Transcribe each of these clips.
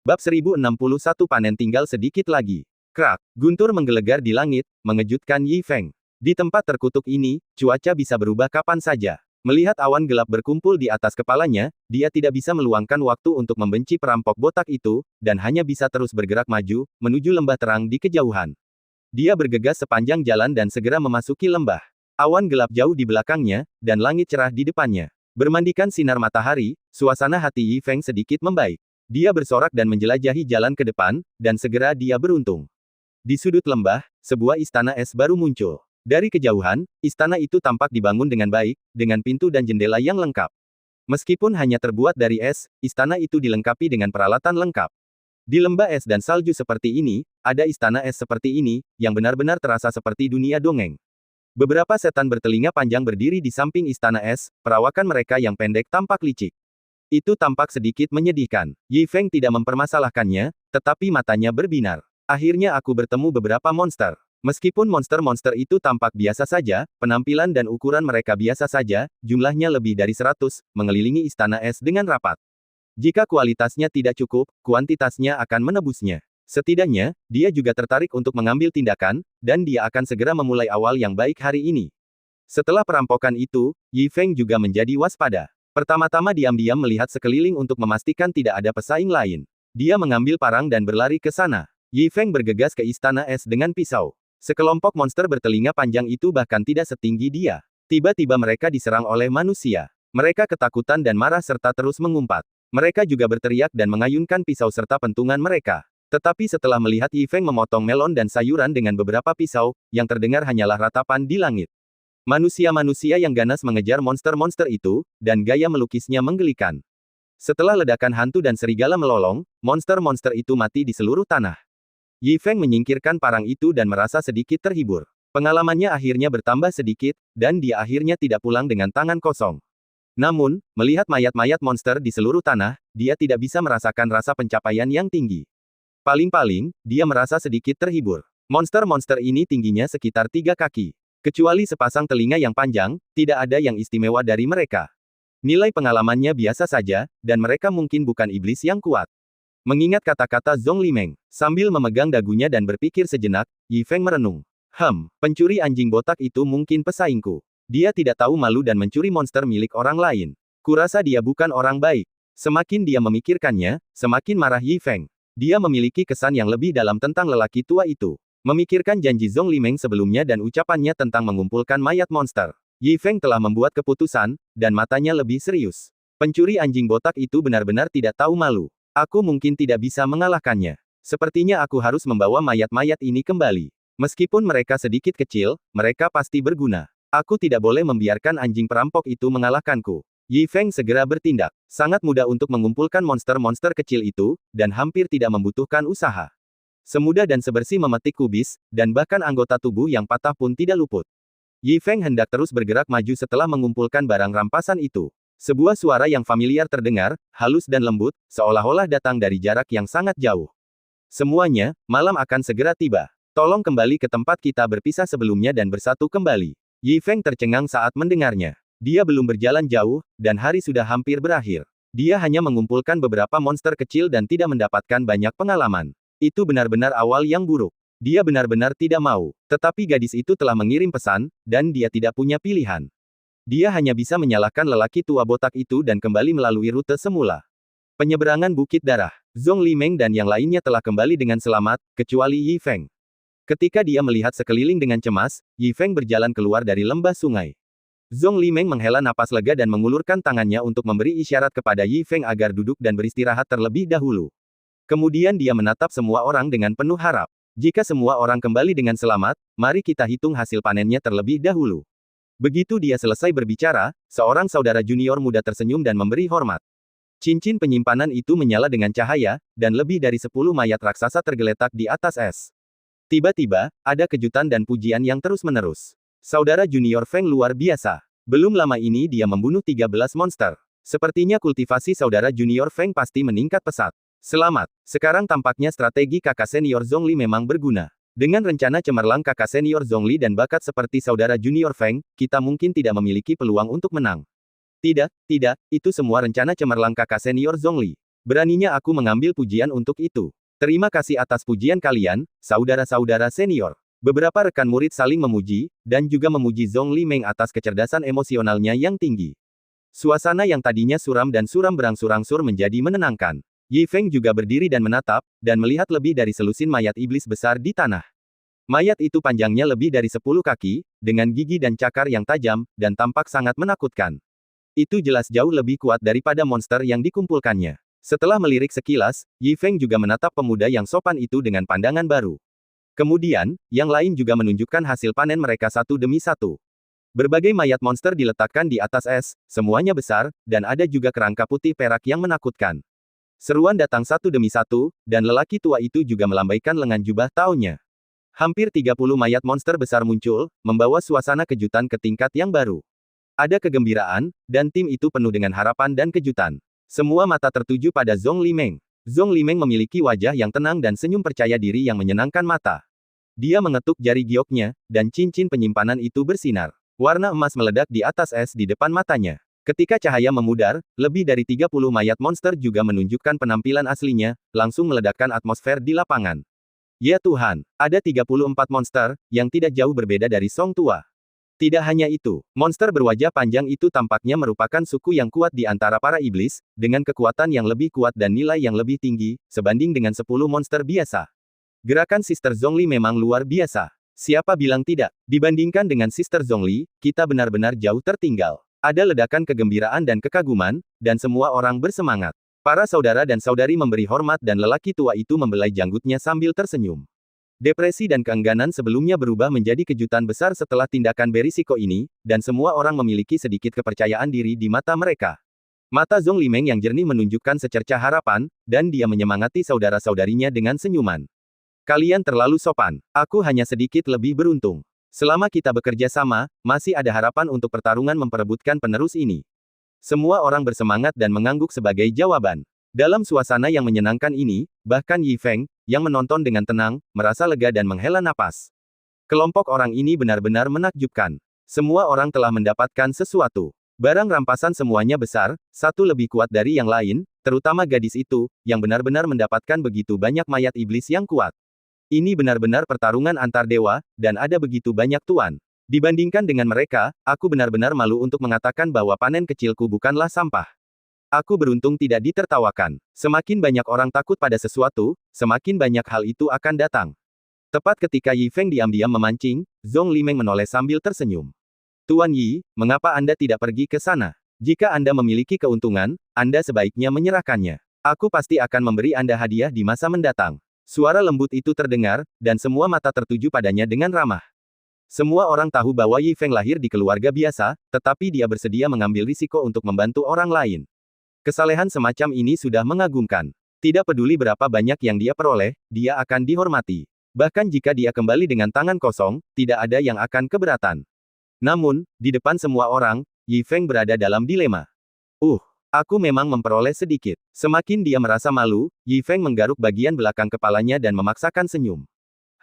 Bab 1061 panen tinggal sedikit lagi. Krak, guntur menggelegar di langit, mengejutkan Yi Feng. Di tempat terkutuk ini, cuaca bisa berubah kapan saja. Melihat awan gelap berkumpul di atas kepalanya, dia tidak bisa meluangkan waktu untuk membenci perampok botak itu, dan hanya bisa terus bergerak maju, menuju lembah terang di kejauhan. Dia bergegas sepanjang jalan dan segera memasuki lembah. Awan gelap jauh di belakangnya, dan langit cerah di depannya. Bermandikan sinar matahari, suasana hati Yi Feng sedikit membaik. Dia bersorak dan menjelajahi jalan ke depan, dan segera dia beruntung. Di sudut lembah, sebuah istana es baru muncul. Dari kejauhan, istana itu tampak dibangun dengan baik, dengan pintu dan jendela yang lengkap. Meskipun hanya terbuat dari es, istana itu dilengkapi dengan peralatan lengkap. Di lembah es dan salju seperti ini, ada istana es seperti ini, yang benar-benar terasa seperti dunia dongeng. Beberapa setan bertelinga panjang berdiri di samping istana es, perawakan mereka yang pendek tampak licik. Itu tampak sedikit menyedihkan. Yi Feng tidak mempermasalahkannya, tetapi matanya berbinar. Akhirnya aku bertemu beberapa monster. Meskipun monster-monster itu tampak biasa saja, penampilan dan ukuran mereka biasa saja, jumlahnya lebih dari 100, mengelilingi istana es dengan rapat. Jika kualitasnya tidak cukup, kuantitasnya akan menebusnya. Setidaknya, dia juga tertarik untuk mengambil tindakan, dan dia akan segera memulai awal yang baik hari ini. Setelah perampokan itu, Yi Feng juga menjadi waspada. Pertama-tama diam-diam melihat sekeliling untuk memastikan tidak ada pesaing lain. Dia mengambil parang dan berlari ke sana. Yi Feng bergegas ke istana es dengan pisau. Sekelompok monster bertelinga panjang itu bahkan tidak setinggi dia. Tiba-tiba mereka diserang oleh manusia. Mereka ketakutan dan marah serta terus mengumpat. Mereka juga berteriak dan mengayunkan pisau serta pentungan mereka. Tetapi setelah melihat Yi Feng memotong melon dan sayuran dengan beberapa pisau, yang terdengar hanyalah ratapan di langit. Manusia-manusia yang ganas mengejar monster-monster itu, dan gaya melukisnya menggelikan. Setelah ledakan hantu dan serigala melolong, monster-monster itu mati di seluruh tanah. Yi Feng menyingkirkan parang itu dan merasa sedikit terhibur. Pengalamannya akhirnya bertambah sedikit, dan dia akhirnya tidak pulang dengan tangan kosong. Namun, melihat mayat-mayat monster di seluruh tanah, dia tidak bisa merasakan rasa pencapaian yang tinggi. Paling-paling, dia merasa sedikit terhibur. Monster-monster ini tingginya sekitar 3 kaki. Kecuali sepasang telinga yang panjang, tidak ada yang istimewa dari mereka. Nilai pengalamannya biasa saja, dan mereka mungkin bukan iblis yang kuat. Mengingat kata-kata Zhong Limeng, sambil memegang dagunya dan berpikir sejenak, Yi Feng merenung. Pencuri anjing botak itu mungkin pesaingku. Dia tidak tahu malu dan mencuri monster milik orang lain. Kurasa dia bukan orang baik. Semakin dia memikirkannya, semakin marah Yi Feng. Dia memiliki kesan yang lebih dalam tentang lelaki tua itu. Memikirkan janji Zhong Limeng sebelumnya dan ucapannya tentang mengumpulkan mayat monster. Yi Feng telah membuat keputusan, dan matanya lebih serius. Pencuri anjing botak itu benar-benar tidak tahu malu. Aku mungkin tidak bisa mengalahkannya. Sepertinya aku harus membawa mayat-mayat ini kembali. Meskipun mereka sedikit kecil, mereka pasti berguna. Aku tidak boleh membiarkan anjing perampok itu mengalahkanku. Yi Feng segera bertindak. Sangat mudah untuk mengumpulkan monster-monster kecil itu, dan hampir tidak membutuhkan usaha. Semudah dan sebersih memetik kubis, dan bahkan anggota tubuh yang patah pun tidak luput. Yi Feng hendak terus bergerak maju setelah mengumpulkan barang rampasan itu. Sebuah suara yang familiar terdengar, halus dan lembut, seolah-olah datang dari jarak yang sangat jauh. Semuanya, malam akan segera tiba. Tolong kembali ke tempat kita berpisah sebelumnya dan bersatu kembali. Yi Feng tercengang saat mendengarnya. Dia belum berjalan jauh, dan hari sudah hampir berakhir. Dia hanya mengumpulkan beberapa monster kecil dan tidak mendapatkan banyak pengalaman. Itu benar-benar awal yang buruk. Dia benar-benar tidak mau. Tetapi gadis itu telah mengirim pesan, dan dia tidak punya pilihan. Dia hanya bisa menyalahkan lelaki tua botak itu dan kembali melalui rute semula. Penyeberangan Bukit Darah. Zhong Limeng dan yang lainnya telah kembali dengan selamat, kecuali Yi Feng. Ketika dia melihat sekeliling dengan cemas, Yi Feng berjalan keluar dari lembah sungai. Zhong Limeng menghela napas lega dan mengulurkan tangannya untuk memberi isyarat kepada Yi Feng agar duduk dan beristirahat terlebih dahulu. Kemudian dia menatap semua orang dengan penuh harap. Jika semua orang kembali dengan selamat, mari kita hitung hasil panennya terlebih dahulu. Begitu dia selesai berbicara, seorang saudara junior muda tersenyum dan memberi hormat. Cincin penyimpanan itu menyala dengan cahaya, dan lebih dari 10 mayat raksasa tergeletak di atas es. Tiba-tiba, ada kejutan dan pujian yang terus-menerus. Saudara junior Feng luar biasa. Belum lama ini dia membunuh 13 monster. Sepertinya kultivasi saudara junior Feng pasti meningkat pesat. Selamat. Sekarang tampaknya strategi kakak senior Zhongli memang berguna. Dengan rencana cemerlang kakak senior Zhongli dan bakat seperti saudara junior Feng, kita mungkin tidak memiliki peluang untuk menang. Tidak, itu semua rencana cemerlang kakak senior Zhongli. Beraninya aku mengambil pujian untuk itu. Terima kasih atas pujian kalian, saudara-saudara senior. Beberapa rekan murid saling memuji, dan juga memuji Zhongli Meng atas kecerdasan emosionalnya yang tinggi. Suasana yang tadinya suram dan suram berangsur-angsur menjadi menenangkan. Yi Feng juga berdiri dan menatap, dan melihat lebih dari selusin mayat iblis besar di tanah. Mayat itu panjangnya lebih dari 10 kaki, dengan gigi dan cakar yang tajam, dan tampak sangat menakutkan. Itu jelas jauh lebih kuat daripada monster yang dikumpulkannya. Setelah melirik sekilas, Yi Feng juga menatap pemuda yang sopan itu dengan pandangan baru. Kemudian, yang lain juga menunjukkan hasil panen mereka satu demi satu. Berbagai mayat monster diletakkan di atas es, semuanya besar, dan ada juga kerangka putih perak yang menakutkan. Seruan datang satu demi satu, dan lelaki tua itu juga melambaikan lengan jubah taunya. Hampir 30 mayat monster besar muncul, membawa suasana kejutan ke tingkat yang baru. Ada kegembiraan, dan tim itu penuh dengan harapan dan kejutan. Semua mata tertuju pada Zhongli Meng. Zhongli Meng memiliki wajah yang tenang dan senyum percaya diri yang menyenangkan mata. Dia mengetuk jari gioknya, dan cincin penyimpanan itu bersinar. Warna emas meledak di atas es di depan matanya. Ketika cahaya memudar, lebih dari 30 mayat monster juga menunjukkan penampilan aslinya, langsung meledakkan atmosfer di lapangan. Ya Tuhan, ada 34 monster, yang tidak jauh berbeda dari Song Tua. Tidak hanya itu, monster berwajah panjang itu tampaknya merupakan suku yang kuat di antara para iblis, dengan kekuatan yang lebih kuat dan nilai yang lebih tinggi, sebanding dengan 10 monster biasa. Gerakan Sister Zhongli memang luar biasa. Siapa bilang tidak? Dibandingkan dengan Sister Zhongli, kita benar-benar jauh tertinggal. Ada ledakan kegembiraan dan kekaguman, dan semua orang bersemangat. Para saudara dan saudari memberi hormat dan lelaki tua itu membelai janggutnya sambil tersenyum. Depresi dan keengganan sebelumnya berubah menjadi kejutan besar setelah tindakan berisiko ini, dan semua orang memiliki sedikit kepercayaan diri di mata mereka. Mata Zhongli Meng yang jernih menunjukkan secercah harapan, dan dia menyemangati saudara-saudarinya dengan senyuman. Kalian terlalu sopan. Aku hanya sedikit lebih beruntung. Selama kita bekerja sama, masih ada harapan untuk pertarungan memperebutkan penerus ini. Semua orang bersemangat dan mengangguk sebagai jawaban. Dalam suasana yang menyenangkan ini, bahkan Yi Feng, yang menonton dengan tenang, merasa lega dan menghela napas. Kelompok orang ini benar-benar menakjubkan. Semua orang telah mendapatkan sesuatu. Barang rampasan semuanya besar, satu lebih kuat dari yang lain, terutama gadis itu, yang benar-benar mendapatkan begitu banyak mayat iblis yang kuat. Ini benar-benar pertarungan antar dewa, dan ada begitu banyak tuan. Dibandingkan dengan mereka, aku benar-benar malu untuk mengatakan bahwa panen kecilku bukanlah sampah. Aku beruntung tidak ditertawakan. Semakin banyak orang takut pada sesuatu, semakin banyak hal itu akan datang. Tepat ketika Yi Feng diam-diam memancing, Zhongli Meng menoleh sambil tersenyum. Tuan Yi, mengapa Anda tidak pergi ke sana? Jika Anda memiliki keuntungan, Anda sebaiknya menyerahkannya. Aku pasti akan memberi Anda hadiah di masa mendatang. Suara lembut itu terdengar, dan semua mata tertuju padanya dengan ramah. Semua orang tahu bahwa Yi Feng lahir di keluarga biasa, tetapi dia bersedia mengambil risiko untuk membantu orang lain. Kesalehan semacam ini sudah mengagumkan. Tidak peduli berapa banyak yang dia peroleh, dia akan dihormati. Bahkan jika dia kembali dengan tangan kosong, tidak ada yang akan keberatan. Namun, di depan semua orang, Yi Feng berada dalam dilema. Aku memang memperoleh sedikit. Semakin dia merasa malu, Yi Feng menggaruk bagian belakang kepalanya dan memaksakan senyum.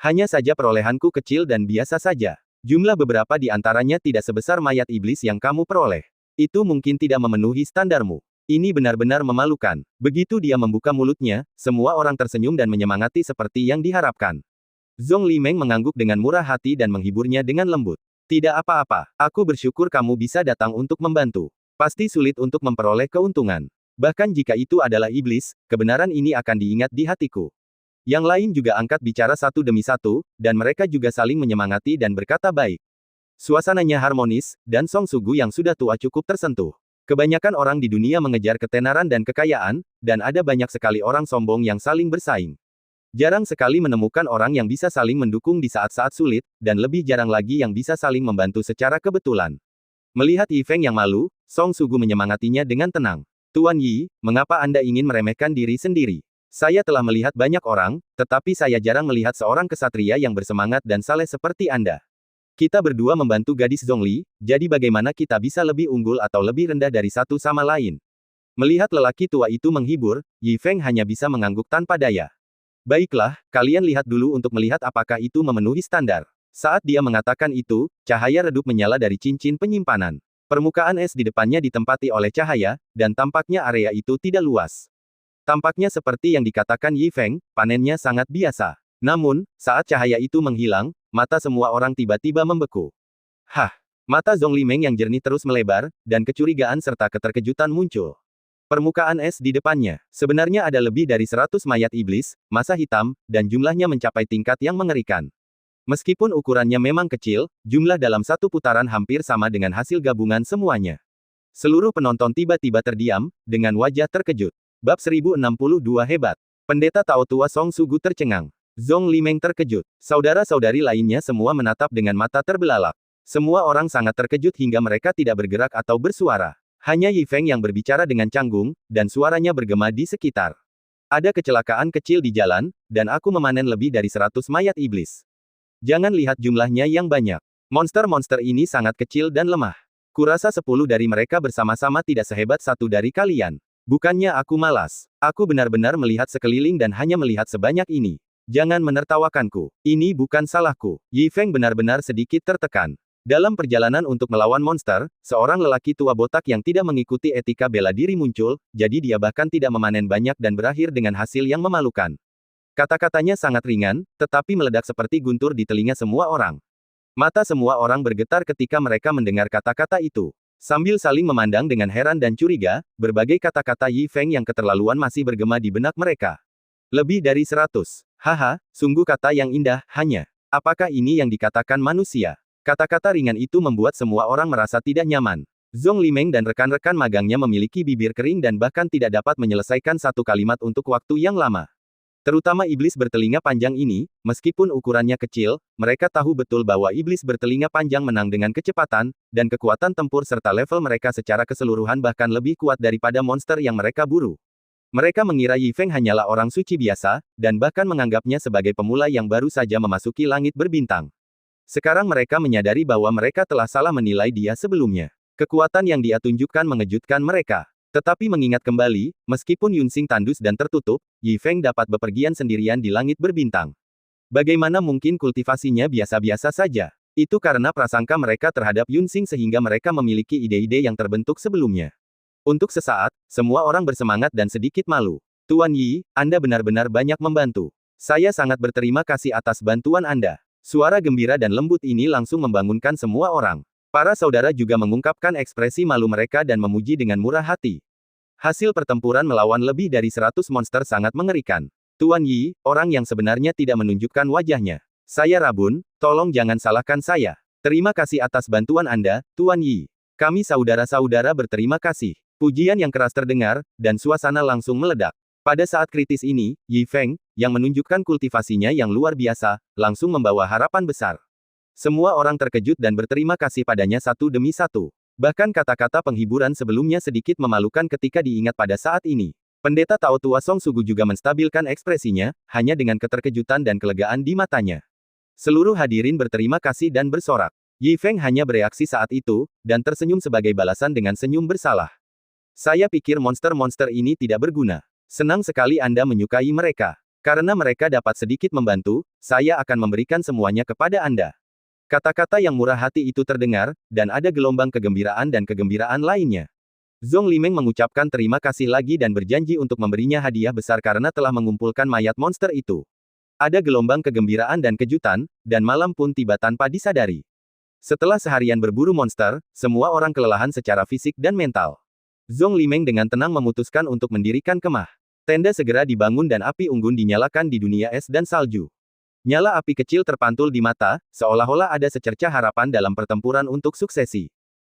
Hanya saja perolehanku kecil dan biasa saja. Jumlah beberapa di antaranya tidak sebesar mayat iblis yang kamu peroleh. Itu mungkin tidak memenuhi standarmu. Ini benar-benar memalukan. Begitu dia membuka mulutnya, semua orang tersenyum dan menyemangati seperti yang diharapkan. Zhongli Meng mengangguk dengan murah hati dan menghiburnya dengan lembut. Tidak apa-apa, aku bersyukur kamu bisa datang untuk membantu. Pasti sulit untuk memperoleh keuntungan. Bahkan jika itu adalah iblis, kebenaran ini akan diingat di hatiku. Yang lain juga angkat bicara satu demi satu, dan mereka juga saling menyemangati dan berkata baik. Suasananya harmonis, dan Song Sugu yang sudah tua cukup tersentuh. Kebanyakan orang di dunia mengejar ketenaran dan kekayaan, dan ada banyak sekali orang sombong yang saling bersaing. Jarang sekali menemukan orang yang bisa saling mendukung di saat-saat sulit, dan lebih jarang lagi yang bisa saling membantu secara kebetulan. Melihat Yi Feng yang malu, Song Sugu menyemangatinya dengan tenang. Tuan Yi, mengapa Anda ingin meremehkan diri sendiri? Saya telah melihat banyak orang, tetapi saya jarang melihat seorang kesatria yang bersemangat dan saleh seperti Anda. Kita berdua membantu gadis Zhongli, jadi bagaimana kita bisa lebih unggul atau lebih rendah dari satu sama lain? Melihat lelaki tua itu menghibur, Yi Feng hanya bisa mengangguk tanpa daya. Baiklah, kalian lihat dulu untuk melihat apakah itu memenuhi standar. Saat dia mengatakan itu, cahaya redup menyala dari cincin penyimpanan. Permukaan es di depannya ditempati oleh cahaya, dan tampaknya area itu tidak luas. Tampaknya seperti yang dikatakan Yi Feng, panennya sangat biasa. Namun, saat cahaya itu menghilang, mata semua orang tiba-tiba membeku. Hah! Mata Zhong Limeng yang jernih terus melebar, dan kecurigaan serta keterkejutan muncul. Permukaan es di depannya, sebenarnya ada lebih dari 100 mayat iblis, massa hitam, dan jumlahnya mencapai tingkat yang mengerikan. Meskipun ukurannya memang kecil, jumlah dalam satu putaran hampir sama dengan hasil gabungan semuanya. Seluruh penonton tiba-tiba terdiam, dengan wajah terkejut. Bab 1062 hebat. Pendeta Tao Tua Song Sugu tercengang. Zhong Limeng terkejut. Saudara-saudari lainnya semua menatap dengan mata terbelalak. Semua orang sangat terkejut hingga mereka tidak bergerak atau bersuara. Hanya Yi Feng yang berbicara dengan canggung, dan suaranya bergema di sekitar. Ada kecelakaan kecil di jalan, dan aku memanen lebih dari 100 mayat iblis. Jangan lihat jumlahnya yang banyak. Monster-monster ini sangat kecil dan lemah. Kurasa 10 dari mereka bersama-sama tidak sehebat satu dari kalian. Bukannya aku malas. Aku benar-benar melihat sekeliling dan hanya melihat sebanyak ini. Jangan menertawakanku. Ini bukan salahku. Yi Feng benar-benar sedikit tertekan. Dalam perjalanan untuk melawan monster, seorang lelaki tua botak yang tidak mengikuti etika bela diri muncul, jadi dia bahkan tidak memanen banyak dan berakhir dengan hasil yang memalukan. Kata-katanya sangat ringan, tetapi meledak seperti guntur di telinga semua orang. Mata semua orang bergetar ketika mereka mendengar kata-kata itu. Sambil saling memandang dengan heran dan curiga, berbagai kata-kata Yi Feng yang keterlaluan masih bergema di benak mereka. Lebih dari 100. Haha, sungguh kata yang indah, hanya. Apakah ini yang dikatakan manusia? Kata-kata ringan itu membuat semua orang merasa tidak nyaman. Zhong Limeng dan rekan-rekan magangnya memiliki bibir kering dan bahkan tidak dapat menyelesaikan satu kalimat untuk waktu yang lama. Terutama iblis bertelinga panjang ini, meskipun ukurannya kecil, mereka tahu betul bahwa iblis bertelinga panjang menang dengan kecepatan, dan kekuatan tempur serta level mereka secara keseluruhan bahkan lebih kuat daripada monster yang mereka buru. Mereka mengira Yi Feng hanyalah orang suci biasa, dan bahkan menganggapnya sebagai pemula yang baru saja memasuki langit berbintang. Sekarang mereka menyadari bahwa mereka telah salah menilai dia sebelumnya. Kekuatan yang dia tunjukkan mengejutkan mereka. Tetapi mengingat kembali, meskipun Yunsing tandus dan tertutup, Yi Feng dapat bepergian sendirian di langit berbintang. Bagaimana mungkin kultivasinya biasa-biasa saja? Itu karena prasangka mereka terhadap Yunsing sehingga mereka memiliki ide-ide yang terbentuk sebelumnya. Untuk sesaat, semua orang bersemangat dan sedikit malu. Tuan Yi, Anda benar-benar banyak membantu. Saya sangat berterima kasih atas bantuan Anda. Suara gembira dan lembut ini langsung membangunkan semua orang. Para saudara juga mengungkapkan ekspresi malu mereka dan memuji dengan murah hati. Hasil pertempuran melawan lebih dari 100 monster sangat mengerikan. Tuan Yi, orang yang sebenarnya tidak menunjukkan wajahnya. Saya Rabun, tolong jangan salahkan saya. Terima kasih atas bantuan Anda, Tuan Yi. Kami saudara-saudara berterima kasih. Pujian yang keras terdengar, dan suasana langsung meledak. Pada saat kritis ini, Yi Feng, yang menunjukkan kultivasinya yang luar biasa, langsung membawa harapan besar. Semua orang terkejut dan berterima kasih padanya satu demi satu. Bahkan kata-kata penghiburan sebelumnya sedikit memalukan ketika diingat pada saat ini. Pendeta Tao Tua Song Sugu juga menstabilkan ekspresinya, hanya dengan keterkejutan dan kelegaan di matanya. Seluruh hadirin berterima kasih dan bersorak. Yi Feng hanya bereaksi saat itu, dan tersenyum sebagai balasan dengan senyum bersalah. Saya pikir monster-monster ini tidak berguna. Senang sekali Anda menyukai mereka. Karena mereka dapat sedikit membantu, saya akan memberikan semuanya kepada Anda. Kata-kata yang murah hati itu terdengar, dan ada gelombang kegembiraan dan kegembiraan lainnya. Zhong Limeng mengucapkan terima kasih lagi dan berjanji untuk memberinya hadiah besar karena telah mengumpulkan mayat monster itu. Ada gelombang kegembiraan dan kejutan, dan malam pun tiba tanpa disadari. Setelah seharian berburu monster, semua orang kelelahan secara fisik dan mental. Zhong Limeng dengan tenang memutuskan untuk mendirikan kemah. Tenda segera dibangun dan api unggun dinyalakan di dunia es dan salju. Nyala api kecil terpantul di mata, seolah-olah ada secercah harapan dalam pertempuran untuk suksesi.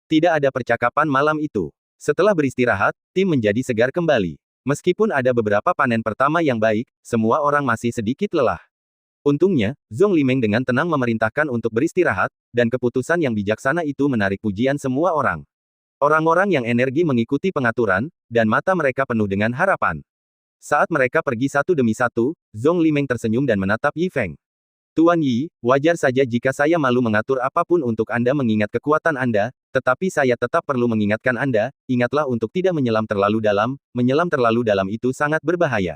Tidak ada percakapan malam itu. Setelah beristirahat, tim menjadi segar kembali. Meskipun ada beberapa panen pertama yang baik, semua orang masih sedikit lelah. Untungnya, Zhong Limeng dengan tenang memerintahkan untuk beristirahat, dan keputusan yang bijaksana itu menarik pujian semua orang. Orang-orang yang energi mengikuti pengaturan, dan mata mereka penuh dengan harapan. Saat mereka pergi satu demi satu, Zhong Limeng tersenyum dan menatap Yi Feng. Tuan Yi, wajar saja jika saya malu mengatur apapun untuk Anda mengingat kekuatan Anda, tetapi saya tetap perlu mengingatkan Anda, ingatlah untuk tidak menyelam terlalu dalam itu sangat berbahaya.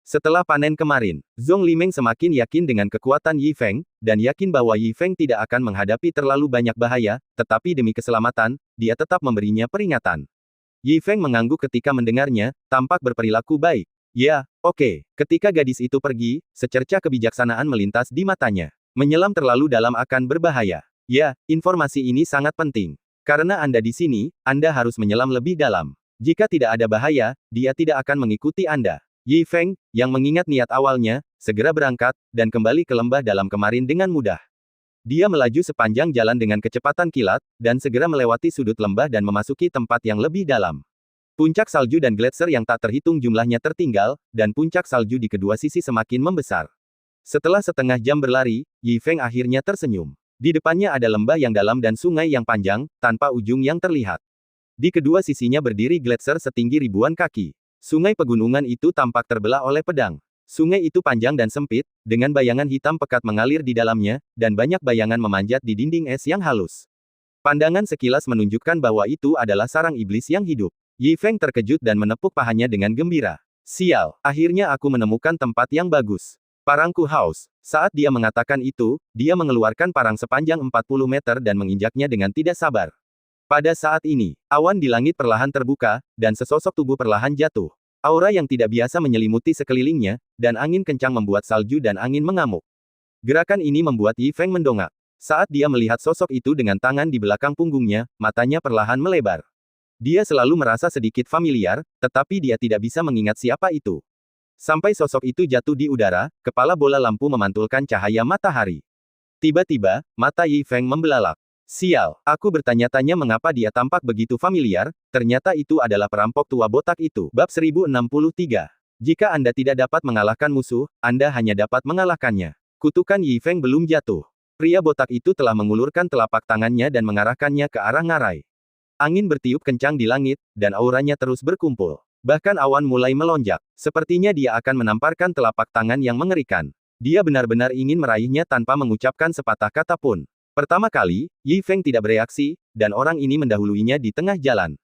Setelah panen kemarin, Zhong Limeng semakin yakin dengan kekuatan Yi Feng, dan yakin bahwa Yi Feng tidak akan menghadapi terlalu banyak bahaya, tetapi demi keselamatan, dia tetap memberinya peringatan. Yi Feng mengangguk ketika mendengarnya, tampak berperilaku baik. Ya, oke. Ketika gadis itu pergi, secercah kebijaksanaan melintas di matanya. Menyelam terlalu dalam akan berbahaya. Ya, informasi ini sangat penting. Karena Anda di sini, Anda harus menyelam lebih dalam. Jika tidak ada bahaya, dia tidak akan mengikuti Anda. Yi Feng, yang mengingat niat awalnya, segera berangkat, dan kembali ke lembah dalam kemarin dengan mudah. Dia melaju sepanjang jalan dengan kecepatan kilat, dan segera melewati sudut lembah dan memasuki tempat yang lebih dalam. Puncak salju dan gletser yang tak terhitung jumlahnya tertinggal, dan puncak salju di kedua sisi semakin membesar. Setelah setengah jam berlari, Yi Feng akhirnya tersenyum. Di depannya ada lembah yang dalam dan sungai yang panjang, tanpa ujung yang terlihat. Di kedua sisinya berdiri gletser setinggi ribuan kaki. Sungai pegunungan itu tampak terbelah oleh pedang. Sungai itu panjang dan sempit, dengan bayangan hitam pekat mengalir di dalamnya, dan banyak bayangan memanjat di dinding es yang halus. Pandangan sekilas menunjukkan bahwa itu adalah sarang iblis yang hidup. Yi Feng terkejut dan menepuk pahanya dengan gembira. Sial, akhirnya aku menemukan tempat yang bagus. Parangku haus. Saat dia mengatakan itu, dia mengeluarkan parang sepanjang 40 meter dan menginjaknya dengan tidak sabar. Pada saat ini, awan di langit perlahan terbuka, dan sesosok tubuh perlahan jatuh. Aura yang tidak biasa menyelimuti sekelilingnya, dan angin kencang membuat salju dan angin mengamuk. Gerakan ini membuat Yi Feng mendongak. Saat dia melihat sosok itu dengan tangan di belakang punggungnya, matanya perlahan melebar. Dia selalu merasa sedikit familiar, tetapi dia tidak bisa mengingat siapa itu. Sampai sosok itu jatuh di udara, kepala bola lampu memantulkan cahaya matahari. Tiba-tiba, mata Yi Feng membelalak. Sial, aku bertanya-tanya mengapa dia tampak begitu familiar, ternyata itu adalah perampok tua botak itu. Bab 1063. Jika Anda tidak dapat mengalahkan musuh, Anda hanya dapat mengalahkannya. Kutukan Yi Feng belum jatuh. Pria botak itu telah mengulurkan telapak tangannya dan mengarahkannya ke arah ngarai. Angin bertiup kencang di langit, dan auranya terus berkumpul. Bahkan awan mulai melonjak. Sepertinya dia akan menamparkan telapak tangan yang mengerikan. Dia benar-benar ingin meraihnya tanpa mengucapkan sepatah kata pun. Pertama kali, Yi Feng tidak bereaksi, dan orang ini mendahuluinya di tengah jalan.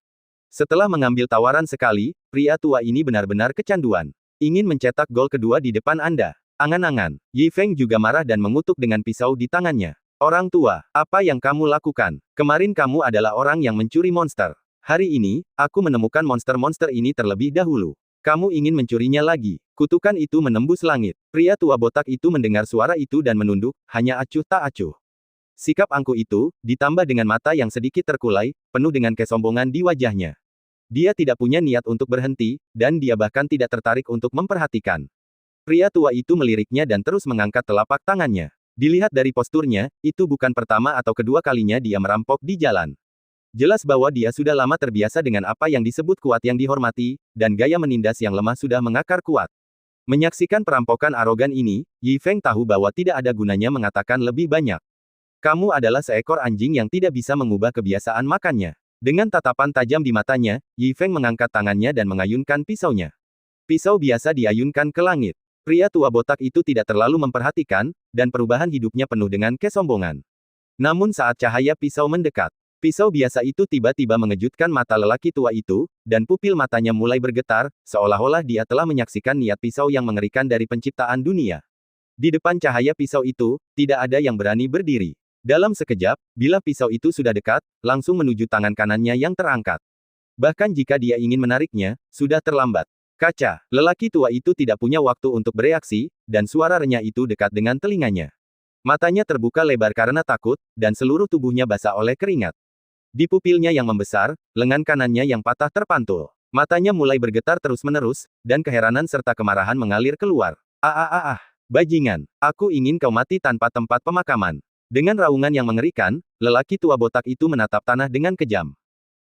Setelah mengambil tawaran sekali, pria tua ini benar-benar kecanduan. Ingin mencetak gol kedua di depan Anda. Angan-angan, Yi Feng juga marah dan mengutuk dengan pisau di tangannya. Orang tua, apa yang kamu lakukan? Kemarin kamu adalah orang yang mencuri monster. Hari ini, aku menemukan monster-monster ini terlebih dahulu. Kamu ingin mencurinya lagi. Kutukan itu menembus langit. Pria tua botak itu mendengar suara itu dan menunduk, hanya acuh tak acuh. Sikap angkuh itu, ditambah dengan mata yang sedikit terkulai, penuh dengan kesombongan di wajahnya. Dia tidak punya niat untuk berhenti, dan dia bahkan tidak tertarik untuk memperhatikan. Pria tua itu meliriknya dan terus mengangkat telapak tangannya. Dilihat dari posturnya, itu bukan pertama atau kedua kalinya dia merampok di jalan. Jelas bahwa dia sudah lama terbiasa dengan apa yang disebut kuat yang dihormati, dan gaya menindas yang lemah sudah mengakar kuat. Menyaksikan perampokan arogan ini, Yi Feng tahu bahwa tidak ada gunanya mengatakan lebih banyak. Kamu adalah seekor anjing yang tidak bisa mengubah kebiasaan makannya. Dengan tatapan tajam di matanya, Yi Feng mengangkat tangannya dan mengayunkan pisaunya. Pisau biasa diayunkan ke langit. Pria tua botak itu tidak terlalu memperhatikan, dan perubahan hidupnya penuh dengan kesombongan. Namun saat cahaya pisau mendekat, pisau biasa itu tiba-tiba mengejutkan mata lelaki tua itu, dan pupil matanya mulai bergetar, seolah-olah dia telah menyaksikan niat pisau yang mengerikan dari penciptaan dunia. Di depan cahaya pisau itu, tidak ada yang berani berdiri. Dalam sekejap, bila pisau itu sudah dekat, langsung menuju tangan kanannya yang terangkat. Bahkan jika dia ingin menariknya, sudah terlambat. Kaca, lelaki tua itu tidak punya waktu untuk bereaksi, dan suara renyah itu dekat dengan telinganya. Matanya terbuka lebar karena takut, dan seluruh tubuhnya basah oleh keringat. Di pupilnya yang membesar, lengan kanannya yang patah terpantul. Matanya mulai bergetar terus-menerus, dan keheranan serta kemarahan mengalir keluar. Bajingan, aku ingin kau mati tanpa tempat pemakaman. Dengan raungan yang mengerikan, lelaki tua botak itu menatap tanah dengan kejam.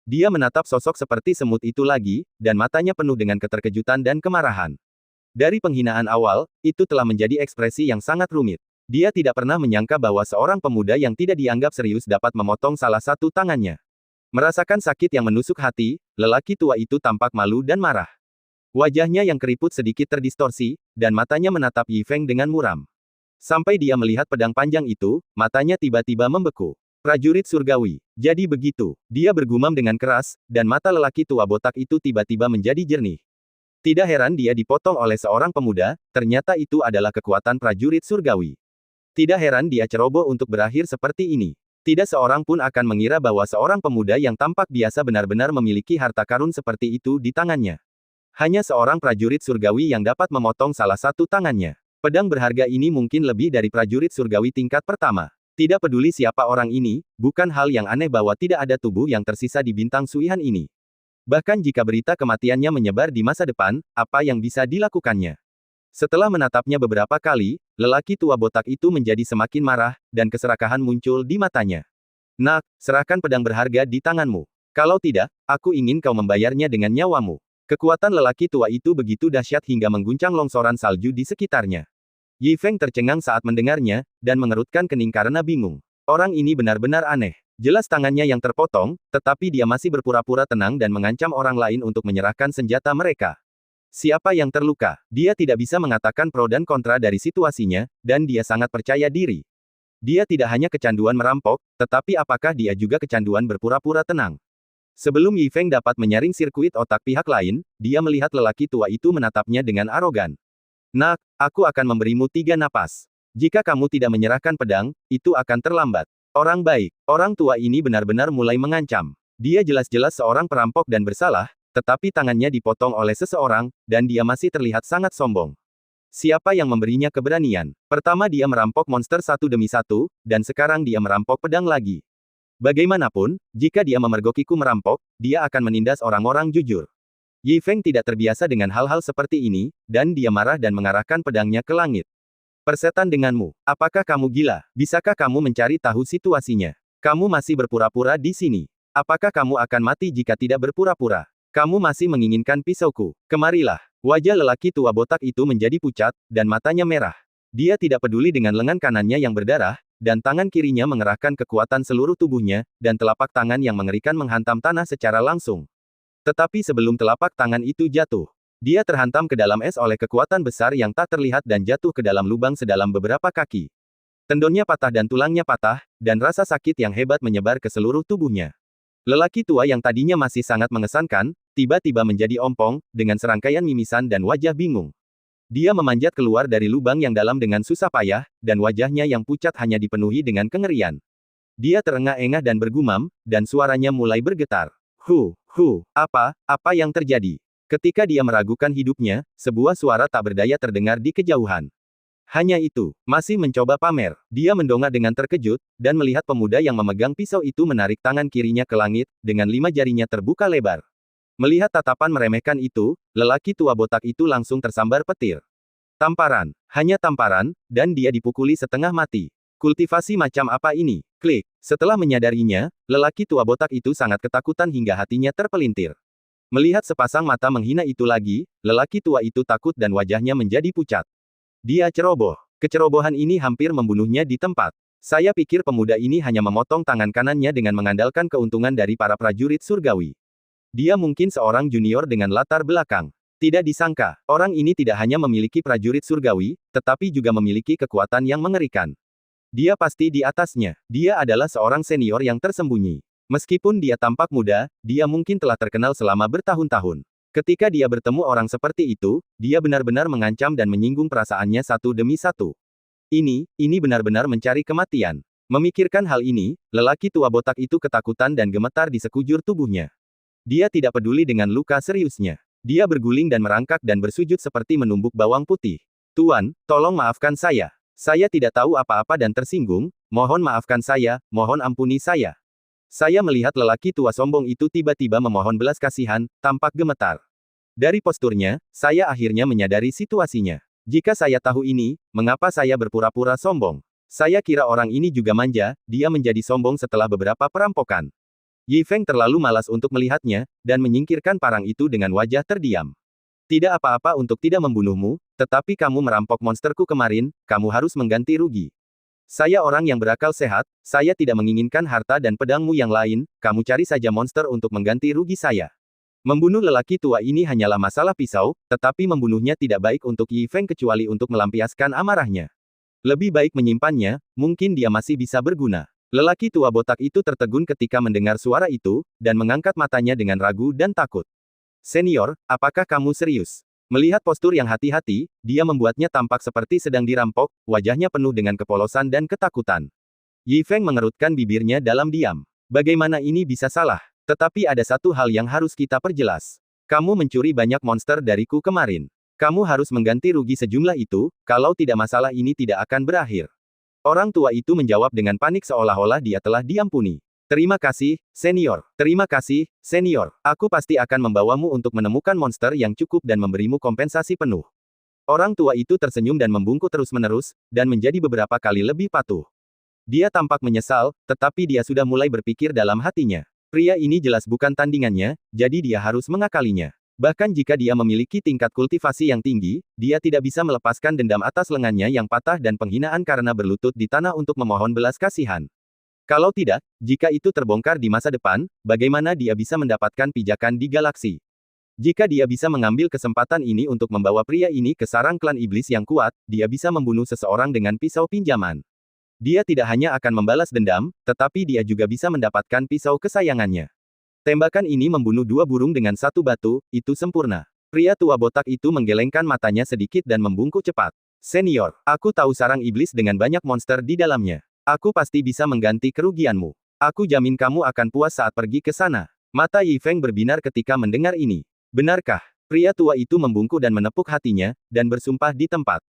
Dia menatap sosok seperti semut itu lagi, dan matanya penuh dengan keterkejutan dan kemarahan. Dari penghinaan awal, itu telah menjadi ekspresi yang sangat rumit. Dia tidak pernah menyangka bahwa seorang pemuda yang tidak dianggap serius dapat memotong salah satu tangannya. Merasakan sakit yang menusuk hati, lelaki tua itu tampak malu dan marah. Wajahnya yang keriput sedikit terdistorsi, dan matanya menatap Yi Feng dengan muram. Sampai dia melihat pedang panjang itu, matanya tiba-tiba membeku. Prajurit surgawi. Jadi begitu. Dia bergumam dengan keras, dan mata lelaki tua botak itu tiba-tiba menjadi jernih. Tidak heran dia dipotong oleh seorang pemuda, ternyata itu adalah kekuatan prajurit surgawi. Tidak heran dia ceroboh untuk berakhir seperti ini. Tidak seorang pun akan mengira bahwa seorang pemuda yang tampak biasa benar-benar memiliki harta karun seperti itu di tangannya. Hanya seorang prajurit surgawi yang dapat memotong salah satu tangannya. Pedang berharga ini mungkin lebih dari prajurit surgawi tingkat pertama. Tidak peduli siapa orang ini, bukan hal yang aneh bahwa tidak ada tubuh yang tersisa di bintang Suihan ini. Bahkan jika berita kematiannya menyebar di masa depan, apa yang bisa dilakukannya? Setelah menatapnya beberapa kali, lelaki tua botak itu menjadi semakin marah, dan keserakahan muncul di matanya. Nak, serahkan pedang berharga di tanganmu. Kalau tidak, aku ingin kau membayarnya dengan nyawamu. Kekuatan lelaki tua itu begitu dahsyat hingga mengguncang longsoran salju di sekitarnya. Yi Feng tercengang saat mendengarnya, dan mengerutkan kening karena bingung. Orang ini benar-benar aneh. Jelas tangannya yang terpotong, tetapi dia masih berpura-pura tenang dan mengancam orang lain untuk menyerahkan senjata mereka. Siapa yang terluka? Dia tidak bisa mengatakan pro dan kontra dari situasinya, dan dia sangat percaya diri. Dia tidak hanya kecanduan merampok, tetapi apakah dia juga kecanduan berpura-pura tenang? Sebelum Yi Feng dapat menyaring sirkuit otak pihak lain, dia melihat lelaki tua itu menatapnya dengan arogan. Nak, aku akan memberimu 3 napas. Jika kamu tidak menyerahkan pedang, itu akan terlambat. Orang baik, orang tua ini benar-benar mulai mengancam. Dia jelas-jelas seorang perampok dan bersalah, tetapi tangannya dipotong oleh seseorang, dan dia masih terlihat sangat sombong. Siapa yang memberinya keberanian? Pertama dia merampok monster satu demi satu, dan sekarang dia merampok pedang lagi. Bagaimanapun, jika dia memergokiku merampok, dia akan menindas orang-orang jujur. Yi Feng tidak terbiasa dengan hal-hal seperti ini, dan dia marah dan mengarahkan pedangnya ke langit. Persetan denganmu, apakah kamu gila? Bisakah kamu mencari tahu situasinya? Kamu masih berpura-pura di sini. Apakah kamu akan mati jika tidak berpura-pura? Kamu masih menginginkan pisauku? Kemarilah. Wajah lelaki tua botak itu menjadi pucat, dan matanya merah. Dia tidak peduli dengan lengan kanannya yang berdarah, dan tangan kirinya mengerahkan kekuatan seluruh tubuhnya, dan telapak tangan yang mengerikan menghantam tanah secara langsung. Tetapi sebelum telapak tangan itu jatuh, dia terhantam ke dalam es oleh kekuatan besar yang tak terlihat dan jatuh ke dalam lubang sedalam beberapa kaki. Tendonnya patah dan tulangnya patah, dan rasa sakit yang hebat menyebar ke seluruh tubuhnya. Lelaki tua yang tadinya masih sangat mengesankan, tiba-tiba menjadi ompong, dengan serangkaian mimisan dan wajah bingung. Dia memanjat keluar dari lubang yang dalam dengan susah payah, dan wajahnya yang pucat hanya dipenuhi dengan kengerian. Dia terengah-engah dan bergumam, dan suaranya mulai bergetar. Apa yang terjadi? Ketika dia meragukan hidupnya, sebuah suara tak berdaya terdengar di kejauhan. Hanya itu, masih mencoba pamer. Dia mendongak dengan terkejut, dan melihat pemuda yang memegang pisau itu menarik tangan kirinya ke langit, dengan 5 jarinya terbuka lebar. Melihat tatapan meremehkan itu, lelaki tua botak itu langsung tersambar petir. Tamparan, hanya tamparan, dan dia dipukuli setengah mati. Kultivasi macam apa ini? Klik. Setelah menyadarinya, lelaki tua botak itu sangat ketakutan hingga hatinya terpelintir. Melihat sepasang mata menghina itu lagi, lelaki tua itu takut dan wajahnya menjadi pucat. Dia ceroboh. Kecerobohan ini hampir membunuhnya di tempat. Saya pikir pemuda ini hanya memotong tangan kanannya dengan mengandalkan keuntungan dari para prajurit surgawi. Dia mungkin seorang junior dengan latar belakang. Tidak disangka, orang ini tidak hanya memiliki prajurit surgawi, tetapi juga memiliki kekuatan yang mengerikan. Dia pasti di atasnya. Dia adalah seorang senior yang tersembunyi. Meskipun dia tampak muda, dia mungkin telah terkenal selama bertahun-tahun. Ketika dia bertemu orang seperti itu, dia benar-benar mengancam dan menyinggung perasaannya satu demi satu. Ini benar-benar mencari kematian. Memikirkan hal ini, lelaki tua botak itu ketakutan dan gemetar di sekujur tubuhnya. Dia tidak peduli dengan luka seriusnya. Dia berguling dan merangkak dan bersujud seperti menumbuk bawang putih. Tuan, tolong maafkan saya. Saya tidak tahu apa-apa dan tersinggung, mohon maafkan saya, mohon ampuni saya. Saya melihat lelaki tua sombong itu tiba-tiba memohon belas kasihan, tampak gemetar. Dari posturnya, saya akhirnya menyadari situasinya. Jika saya tahu ini, mengapa saya berpura-pura sombong? Saya kira orang ini juga manja, dia menjadi sombong setelah beberapa perampokan. Yi Feng terlalu malas untuk melihatnya, dan menyingkirkan parang itu dengan wajah terdiam. Tidak apa-apa untuk tidak membunuhmu, tetapi kamu merampok monsterku kemarin, kamu harus mengganti rugi. Saya orang yang berakal sehat, saya tidak menginginkan harta dan pedangmu yang lain, kamu cari saja monster untuk mengganti rugi saya. Membunuh lelaki tua ini hanyalah masalah pisau, tetapi membunuhnya tidak baik untuk Yi Feng kecuali untuk melampiaskan amarahnya. Lebih baik menyimpannya, mungkin dia masih bisa berguna. Lelaki tua botak itu tertegun ketika mendengar suara itu, dan mengangkat matanya dengan ragu dan takut. Senior, apakah kamu serius? Melihat postur yang hati-hati, dia membuatnya tampak seperti sedang dirampok, wajahnya penuh dengan kepolosan dan ketakutan. Yi Feng mengerutkan bibirnya dalam diam. Bagaimana ini bisa salah? Tetapi ada satu hal yang harus kita perjelas. Kamu mencuri banyak monster dariku kemarin. Kamu harus mengganti rugi sejumlah itu, kalau tidak masalah ini tidak akan berakhir. Orang tua itu menjawab dengan panik seolah-olah dia telah diampuni. Terima kasih, senior. Terima kasih, senior. Aku pasti akan membawamu untuk menemukan monster yang cukup dan memberimu kompensasi penuh. Orang tua itu tersenyum dan membungkuk terus-menerus, dan menjadi beberapa kali lebih patuh. Dia tampak menyesal, tetapi dia sudah mulai berpikir dalam hatinya. Pria ini jelas bukan tandingannya, jadi dia harus mengakalinya. Bahkan jika dia memiliki tingkat kultivasi yang tinggi, dia tidak bisa melepaskan dendam atas lengannya yang patah dan penghinaan karena berlutut di tanah untuk memohon belas kasihan. Kalau tidak, jika itu terbongkar di masa depan, bagaimana dia bisa mendapatkan pijakan di galaksi? Jika dia bisa mengambil kesempatan ini untuk membawa pria ini ke sarang klan iblis yang kuat, dia bisa membunuh seseorang dengan pisau pinjaman. Dia tidak hanya akan membalas dendam, tetapi dia juga bisa mendapatkan pisau kesayangannya. Tembakan ini membunuh dua burung dengan satu batu, itu sempurna. Pria tua botak itu menggelengkan matanya sedikit dan membungkuk cepat. Senior, aku tahu sarang iblis dengan banyak monster di dalamnya. Aku pasti bisa mengganti kerugianmu. Aku jamin kamu akan puas saat pergi ke sana. Mata Yi Feng berbinar ketika mendengar ini. Benarkah? Pria tua itu membungkuk dan menepuk hatinya, dan bersumpah di tempat.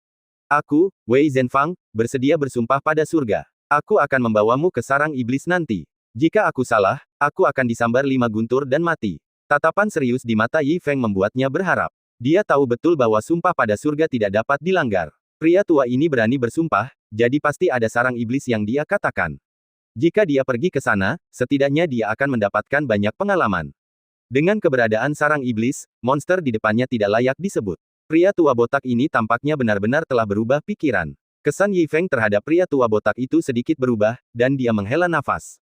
Aku, Wei Zhenfang, bersedia bersumpah pada surga. Aku akan membawamu ke sarang iblis nanti. Jika aku salah, aku akan disambar 5 guntur dan mati. Tatapan serius di mata Yi Feng membuatnya berharap. Dia tahu betul bahwa sumpah pada surga tidak dapat dilanggar. Pria tua ini berani bersumpah, jadi pasti ada sarang iblis yang dia katakan. Jika dia pergi ke sana, setidaknya dia akan mendapatkan banyak pengalaman. Dengan keberadaan sarang iblis, monster di depannya tidak layak disebut. Pria tua botak ini tampaknya benar-benar telah berubah pikiran. Kesan Yi Feng terhadap pria tua botak itu sedikit berubah, dan dia menghela nafas.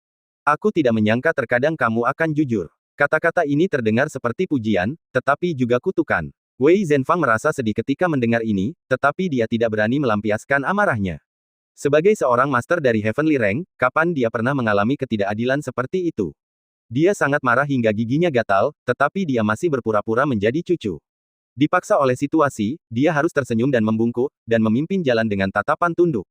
Aku tidak menyangka terkadang kamu akan jujur. Kata-kata ini terdengar seperti pujian, tetapi juga kutukan. Wei Zhenfang merasa sedih ketika mendengar ini, tetapi dia tidak berani melampiaskan amarahnya. Sebagai seorang master dari Heavenly Rank, kapan dia pernah mengalami ketidakadilan seperti itu? Dia sangat marah hingga giginya gatal, tetapi dia masih berpura-pura menjadi cucu. Dipaksa oleh situasi, dia harus tersenyum dan membungkuk, dan memimpin jalan dengan tatapan tunduk.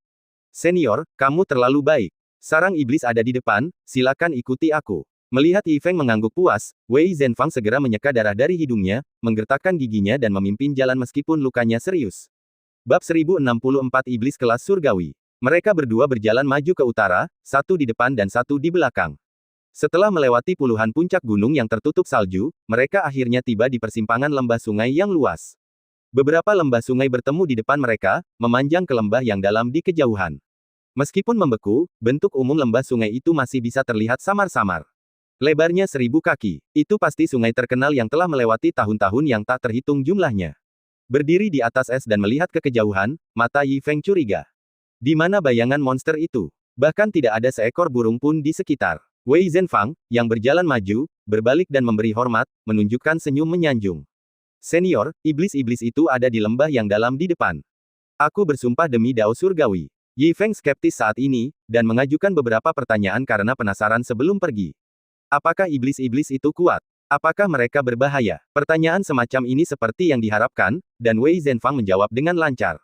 Senior, kamu terlalu baik. Sarang iblis ada di depan, silakan ikuti aku. Melihat Yi Feng mengangguk puas, Wei Zhenfang segera menyeka darah dari hidungnya, menggertakkan giginya dan memimpin jalan meskipun lukanya serius. Bab 1064 Iblis Kelas Surgawi. Mereka berdua berjalan maju ke utara, satu di depan dan satu di belakang. Setelah melewati puluhan puncak gunung yang tertutup salju, mereka akhirnya tiba di persimpangan lembah sungai yang luas. Beberapa lembah sungai bertemu di depan mereka, memanjang ke lembah yang dalam di kejauhan. Meskipun membeku, bentuk umum lembah sungai itu masih bisa terlihat samar-samar. Lebarnya 1000 kaki. Itu pasti sungai terkenal yang telah melewati tahun-tahun yang tak terhitung jumlahnya. Berdiri di atas es dan melihat ke kejauhan, mata Yi Feng curiga. Di mana bayangan monster itu? Bahkan tidak ada seekor burung pun di sekitar. Wei Zhenfang, yang berjalan maju, berbalik dan memberi hormat, menunjukkan senyum menyanjung. Senior, iblis-iblis itu ada di lembah yang dalam di depan. Aku bersumpah demi Dao Surgawi. Yi Feng skeptis saat ini, dan mengajukan beberapa pertanyaan karena penasaran sebelum pergi. Apakah iblis-iblis itu kuat? Apakah mereka berbahaya? Pertanyaan semacam ini seperti yang diharapkan, dan Wei Zhenfang menjawab dengan lancar.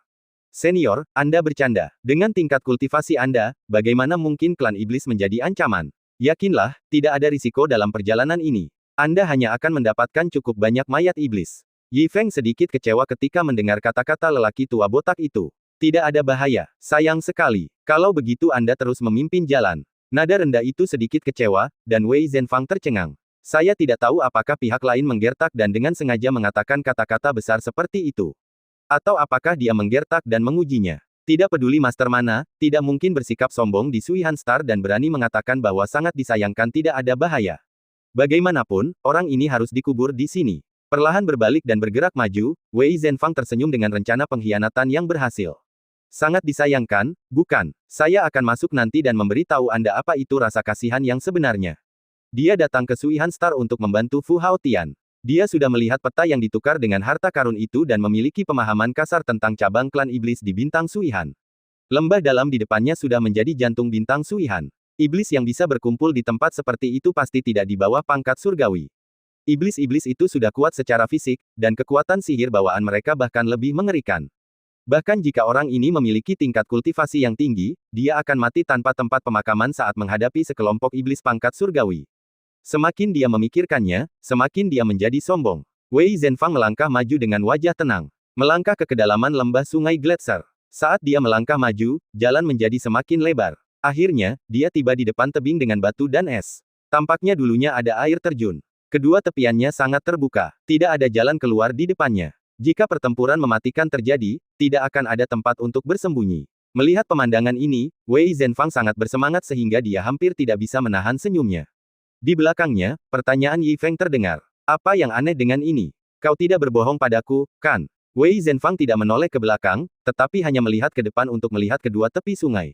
Senior, Anda bercanda. Dengan tingkat kultivasi Anda, bagaimana mungkin klan iblis menjadi ancaman? Yakinlah, tidak ada risiko dalam perjalanan ini. Anda hanya akan mendapatkan cukup banyak mayat iblis. Yi Feng sedikit kecewa ketika mendengar kata-kata lelaki tua botak itu. Tidak ada bahaya. Sayang sekali. Kalau begitu Anda terus memimpin jalan. Nada rendah itu sedikit kecewa, dan Wei Zhenfang tercengang. Saya tidak tahu apakah pihak lain menggertak dan dengan sengaja mengatakan kata-kata besar seperti itu. Atau apakah dia menggertak dan mengujinya. Tidak peduli master mana, tidak mungkin bersikap sombong di Suihan Star dan berani mengatakan bahwa sangat disayangkan tidak ada bahaya. Bagaimanapun, orang ini harus dikubur di sini. Perlahan berbalik dan bergerak maju, Wei Zhenfang tersenyum dengan rencana pengkhianatan yang berhasil. Sangat disayangkan, bukan? Saya akan masuk nanti dan memberi tahu Anda apa itu rasa kasihan yang sebenarnya. Dia datang ke Suihan Star untuk membantu Fu Haotian. Dia sudah melihat peta yang ditukar dengan harta karun itu dan memiliki pemahaman kasar tentang cabang klan iblis di bintang Suihan. Lembah dalam di depannya sudah menjadi jantung bintang Suihan. Iblis yang bisa berkumpul di tempat seperti itu pasti tidak di bawah pangkat surgawi. Iblis-iblis itu sudah kuat secara fisik, dan kekuatan sihir bawaan mereka bahkan lebih mengerikan. Bahkan jika orang ini memiliki tingkat kultivasi yang tinggi, dia akan mati tanpa tempat pemakaman saat menghadapi sekelompok iblis pangkat surgawi. Semakin dia memikirkannya, semakin dia menjadi sombong. Wei Zhenfang melangkah maju dengan wajah tenang. Melangkah ke kedalaman lembah sungai Gletser. Saat dia melangkah maju, jalan menjadi semakin lebar. Akhirnya, dia tiba di depan tebing dengan batu dan es. Tampaknya dulunya ada air terjun. Kedua tepiannya sangat terbuka. Tidak ada jalan keluar di depannya. Jika pertempuran mematikan terjadi, tidak akan ada tempat untuk bersembunyi. Melihat pemandangan ini, Wei Zhenfang sangat bersemangat sehingga dia hampir tidak bisa menahan senyumnya. Di belakangnya, pertanyaan Yi Feng terdengar. Apa yang aneh dengan ini? Kau tidak berbohong padaku, kan? Wei Zhenfang tidak menoleh ke belakang, tetapi hanya melihat ke depan untuk melihat kedua tepi sungai.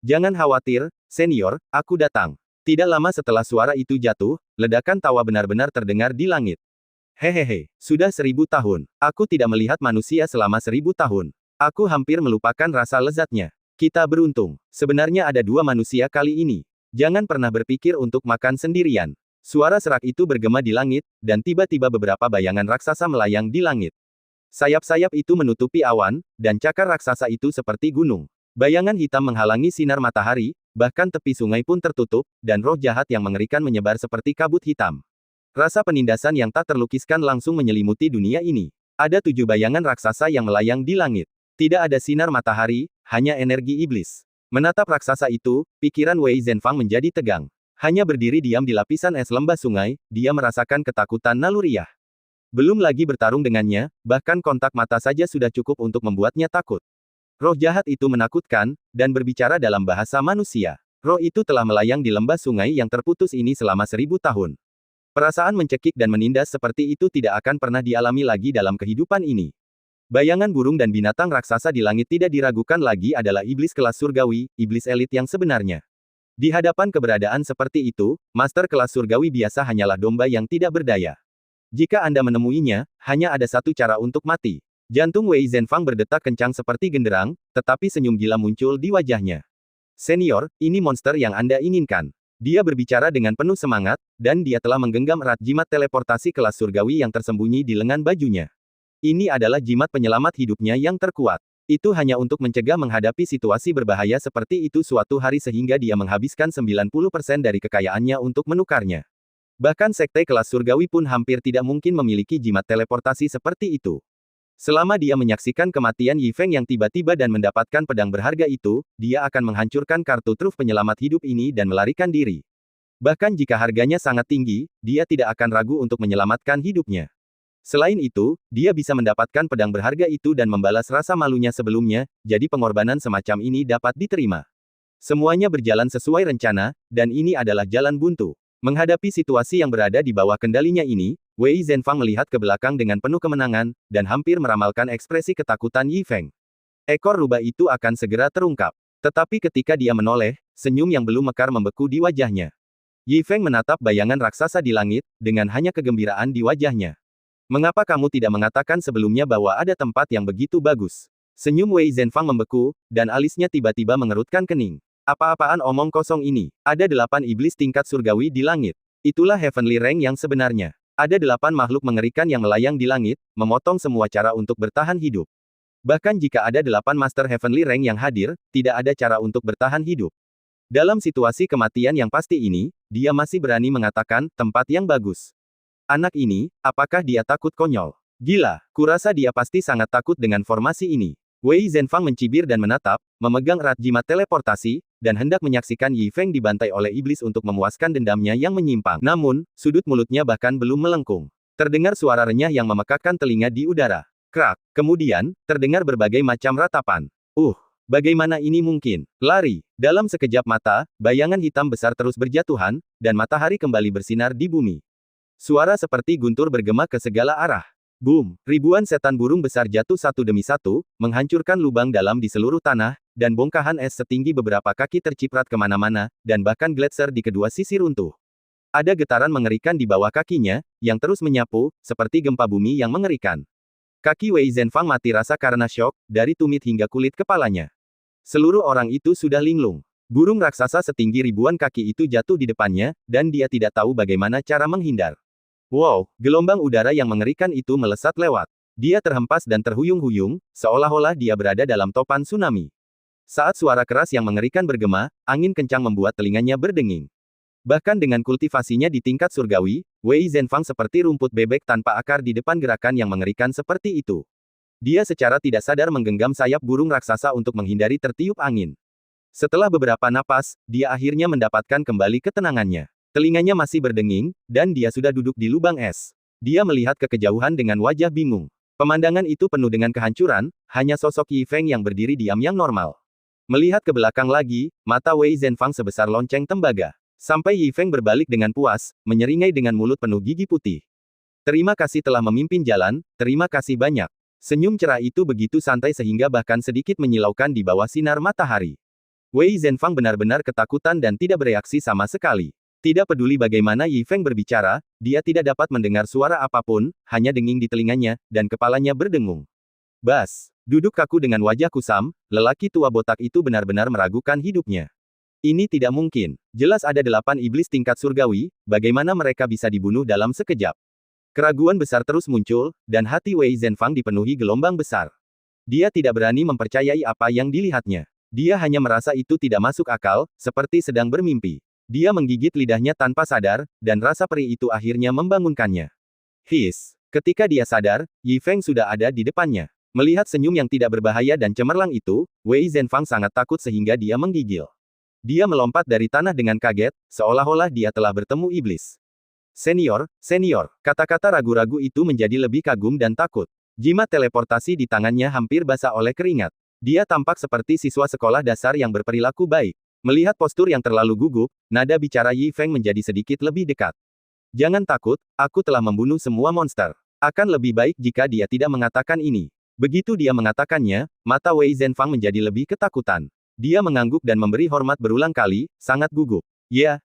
Jangan khawatir, senior, aku datang. Tidak lama setelah suara itu jatuh, ledakan tawa benar-benar terdengar di langit. Hehehe, sudah 1000 tahun. Aku tidak melihat manusia selama 1000 tahun. Aku hampir melupakan rasa lezatnya. Kita beruntung. Sebenarnya ada 2 manusia kali ini. Jangan pernah berpikir untuk makan sendirian. Suara serak itu bergema di langit, dan tiba-tiba beberapa bayangan raksasa melayang di langit. Sayap-sayap itu menutupi awan, dan cakar raksasa itu seperti gunung. Bayangan hitam menghalangi sinar matahari, bahkan tepi sungai pun tertutup, dan roh jahat yang mengerikan menyebar seperti kabut hitam. Rasa penindasan yang tak terlukiskan langsung menyelimuti dunia ini. Ada 7 bayangan raksasa yang melayang di langit. Tidak ada sinar matahari, hanya energi iblis. Menatap raksasa itu, pikiran Wei Zhenfang menjadi tegang. Hanya berdiri diam di lapisan es lembah sungai, dia merasakan ketakutan naluriah. Belum lagi bertarung dengannya, bahkan kontak mata saja sudah cukup untuk membuatnya takut. Roh jahat itu menakutkan, dan berbicara dalam bahasa manusia. Roh itu telah melayang di lembah sungai yang terputus ini selama 1000 tahun. Perasaan mencekik dan menindas seperti itu tidak akan pernah dialami lagi dalam kehidupan ini. Bayangan burung dan binatang raksasa di langit tidak diragukan lagi adalah iblis kelas surgawi, iblis elit yang sebenarnya. Di hadapan keberadaan seperti itu, master kelas surgawi biasa hanyalah domba yang tidak berdaya. Jika Anda menemuinya, hanya ada satu cara untuk mati. Jantung Wei Zhenfang berdetak kencang seperti genderang, tetapi senyum gila muncul di wajahnya. Senior, ini monster yang Anda inginkan. Dia berbicara dengan penuh semangat, dan dia telah menggenggam erat jimat teleportasi kelas surgawi yang tersembunyi di lengan bajunya. Ini adalah jimat penyelamat hidupnya yang terkuat. Itu hanya untuk mencegah menghadapi situasi berbahaya seperti itu suatu hari sehingga dia menghabiskan 90% dari kekayaannya untuk menukarnya. Bahkan sekte kelas surgawi pun hampir tidak mungkin memiliki jimat teleportasi seperti itu. Selama dia menyaksikan kematian Yi Feng yang tiba-tiba dan mendapatkan pedang berharga itu, dia akan menghancurkan kartu truf penyelamat hidup ini dan melarikan diri. Bahkan jika harganya sangat tinggi, dia tidak akan ragu untuk menyelamatkan hidupnya. Selain itu, dia bisa mendapatkan pedang berharga itu dan membalas rasa malunya sebelumnya, jadi pengorbanan semacam ini dapat diterima. Semuanya berjalan sesuai rencana, dan ini adalah jalan buntu. Menghadapi situasi yang berada di bawah kendalinya ini, Wei Zhenfang melihat ke belakang dengan penuh kemenangan, dan hampir meramalkan ekspresi ketakutan Yi Feng. Ekor rubah itu akan segera terungkap. Tetapi ketika dia menoleh, senyum yang belum mekar membeku di wajahnya. Yi Feng menatap bayangan raksasa di langit, dengan hanya kegembiraan di wajahnya. Mengapa kamu tidak mengatakan sebelumnya bahwa ada tempat yang begitu bagus? Senyum Wei Zhenfang membeku, dan alisnya tiba-tiba mengerutkan kening. Apa-apaan omong kosong ini? Ada 8 iblis tingkat surgawi di langit. Itulah Heavenly Rank yang sebenarnya. Ada 8 makhluk mengerikan yang melayang di langit, memotong semua cara untuk bertahan hidup. Bahkan jika ada 8 Master Heavenly Rank yang hadir, tidak ada cara untuk bertahan hidup. Dalam situasi kematian yang pasti ini, dia masih berani mengatakan, tempat yang bagus. Anak ini, apakah dia takut konyol? Gila, kurasa dia pasti sangat takut dengan formasi ini. Wei Zhenfang mencibir dan menatap, memegang erat jimat teleportasi, dan hendak menyaksikan Yi Feng dibantai oleh iblis untuk memuaskan dendamnya yang menyimpang. Namun, sudut mulutnya bahkan belum melengkung. Terdengar suara renyah yang memekakkan telinga di udara. Krak. Kemudian, terdengar berbagai macam ratapan. Bagaimana ini mungkin? Lari. Dalam sekejap mata, bayangan hitam besar terus berjatuhan, dan matahari kembali bersinar di bumi. Suara seperti guntur bergema ke segala arah. Boom! Ribuan setan burung besar jatuh satu demi satu, menghancurkan lubang dalam di seluruh tanah, dan bongkahan es setinggi beberapa kaki terciprat kemana-mana, dan bahkan gletser di kedua sisi runtuh. Ada getaran mengerikan di bawah kakinya, yang terus menyapu, seperti gempa bumi yang mengerikan. Kaki Wei Zhenfang mati rasa karena syok, dari tumit hingga kulit kepalanya. Seluruh orang itu sudah linglung. Burung raksasa setinggi ribuan kaki itu jatuh di depannya, dan dia tidak tahu bagaimana cara menghindar. Wow, gelombang udara yang mengerikan itu melesat lewat. Dia terhempas dan terhuyung-huyung, seolah-olah dia berada dalam topan tsunami. Saat suara keras yang mengerikan bergema, angin kencang membuat telinganya berdenging. Bahkan dengan kultivasinya di tingkat surgawi, Wei Zhenfang seperti rumput bebek tanpa akar di depan gerakan yang mengerikan seperti itu. Dia secara tidak sadar menggenggam sayap burung raksasa untuk menghindari tertiup angin. Setelah beberapa napas, dia akhirnya mendapatkan kembali ketenangannya. Telinganya masih berdenging, dan dia sudah duduk di lubang es. Dia melihat ke kejauhan dengan wajah bingung. Pemandangan itu penuh dengan kehancuran, hanya sosok Yi Feng yang berdiri diam yang normal. Melihat ke belakang lagi, mata Wei Zhenfang sebesar lonceng tembaga. Sampai Yi Feng berbalik dengan puas, menyeringai dengan mulut penuh gigi putih. Terima kasih telah memimpin jalan, terima kasih banyak. Senyum cerah itu begitu santai sehingga bahkan sedikit menyilaukan di bawah sinar matahari. Wei Zhenfang benar-benar ketakutan dan tidak bereaksi sama sekali. Tidak peduli bagaimana Yi Feng berbicara, dia tidak dapat mendengar suara apapun, hanya denging di telinganya, dan kepalanya berdengung. Bas, duduk kaku dengan wajah kusam, lelaki tua botak itu benar-benar meragukan hidupnya. Ini tidak mungkin. Jelas ada 8 iblis tingkat surgawi, bagaimana mereka bisa dibunuh dalam sekejap. Keraguan besar terus muncul, dan hati Wei Zhenfang dipenuhi gelombang besar. Dia tidak berani mempercayai apa yang dilihatnya. Dia hanya merasa itu tidak masuk akal, seperti sedang bermimpi. Dia menggigit lidahnya tanpa sadar, dan rasa perih itu akhirnya membangunkannya. Ketika dia sadar, Yi Feng sudah ada di depannya. Melihat senyum yang tidak berbahaya dan cemerlang itu, Wei Zhenfang sangat takut sehingga dia menggigil. Dia melompat dari tanah dengan kaget, seolah-olah dia telah bertemu iblis. Senior, kata-kata ragu-ragu itu menjadi lebih kagum dan takut. Jimat teleportasi di tangannya hampir basah oleh keringat. Dia tampak seperti siswa sekolah dasar yang berperilaku baik. Melihat postur yang terlalu gugup, nada bicara Yi Feng menjadi sedikit lebih dekat. Jangan takut, aku telah membunuh semua monster. Akan lebih baik jika dia tidak mengatakan ini. Begitu dia mengatakannya, mata Wei Zhenfang menjadi lebih ketakutan. Dia mengangguk dan memberi hormat berulang kali, sangat gugup. Ya.